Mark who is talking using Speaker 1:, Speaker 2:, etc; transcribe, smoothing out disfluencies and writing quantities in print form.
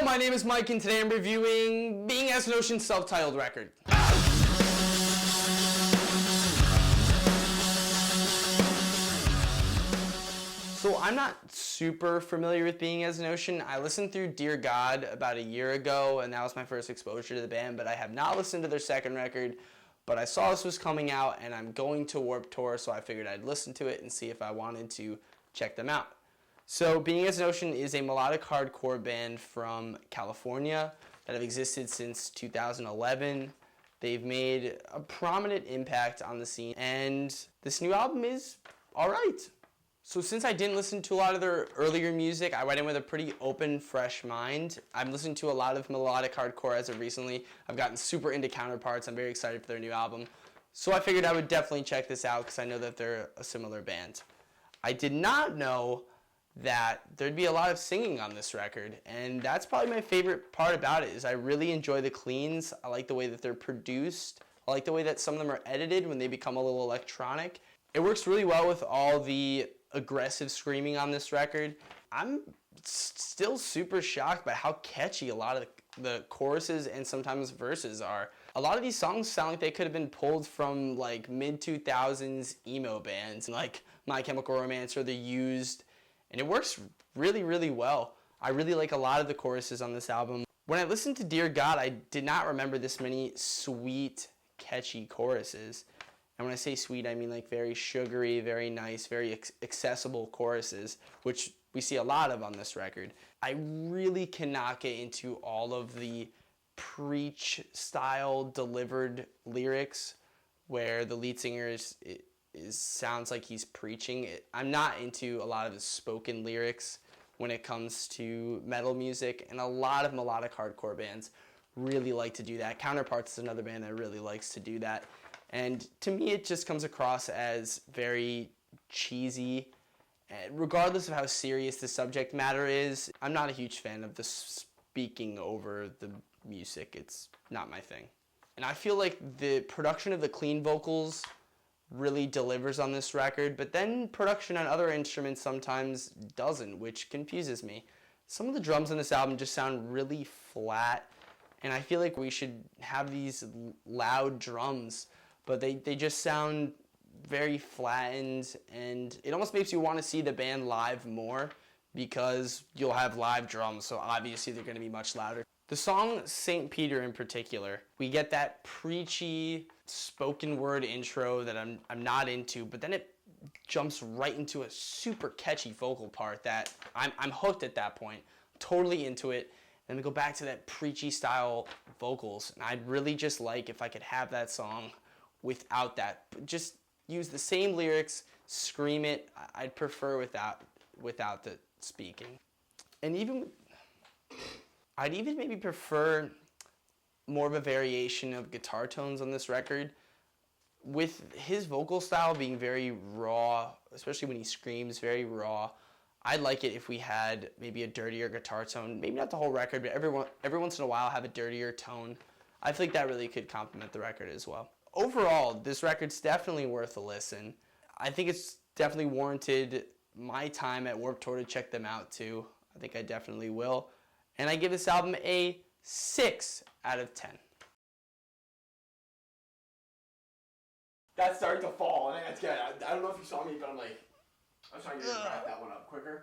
Speaker 1: my name is Mike, and today I'm reviewing Being as an Ocean's self-titled record. So I'm not super familiar with Being as an Ocean. I listened through Dear God about a year ago, and that was my first exposure to the band, but I have not listened to their second record. But I saw this was coming out, and I'm going to Warped Tour, so I figured I'd listen to it and see if I wanted to check them out. So Being as an Ocean is a melodic hardcore band from California that have existed since 2011. They've made a prominent impact on the scene, and this new album is alright. So since I didn't listen to a lot of their earlier music, I went in with a pretty open, fresh mind. I'm listening to a lot of melodic hardcore as of recently. I've gotten super into Counterparts. I'm very excited for their new album. So I figured I would definitely check this out because I know that they're a similar band. I did not know that there'd be a lot of singing on this record, and that's probably my favorite part about it. Is I really enjoy the cleans. I like the way that they're produced. I like the way that some of them are edited when they become a little electronic. It works really well with all the aggressive screaming on this record. I'm still super shocked by how catchy a lot of the choruses and sometimes verses are. A lot of these songs sound like they could have been pulled from like mid-2000s emo bands like My Chemical Romance or The Used, and it works really, really well. I really like a lot of the choruses on this album. When I listened to Dear God, I did not remember this many sweet, catchy choruses. And when I say sweet, I mean like very sugary, very nice, very accessible choruses, which we see a lot of on this record. I really cannot get into all of the preach-style delivered lyrics where the lead singer sounds like he's preaching. I'm not into a lot of the spoken lyrics when it comes to metal music, and a lot of melodic hardcore bands really like to do that. Counterparts is another band that really likes to do that. And to me, it just comes across as very cheesy. And regardless of how serious the subject matter is, I'm not a huge fan of the speaking over the music. It's not my thing. And I feel like the production of the clean vocals really delivers on this record, but then production on other instruments sometimes doesn't, which confuses me. Some of the drums on this album just sound really flat, and I feel like we should have these loud drums, but they just sound very flattened, and it almost makes you want to see the band live more because you'll have live drums, so obviously they're going to be much louder. The song St. Peter in particular, we get that preachy spoken word intro that I'm not into, but then it jumps right into a super catchy vocal part that I'm hooked at that point, totally into it. And we go back to that preachy style vocals, and I'd really just like if I could have that song without that. Just use the same lyrics, scream it. I'd prefer without the speaking. And I'd even maybe prefer more of a variation of guitar tones on this record. With his vocal style being very raw, especially when he screams, very raw, I'd like it if we had maybe a dirtier guitar tone. Maybe not the whole record, but every once in a while have a dirtier tone. I think that really could complement the record as well. Overall, this record's definitely worth a listen. I think it's definitely warranted my time at Warped Tour to check them out too. I think I definitely will. And I give this album a 6 out of 10. That's starting to fall, and that's good. I don't know if you saw me, but I'm trying to wrap that one up quicker.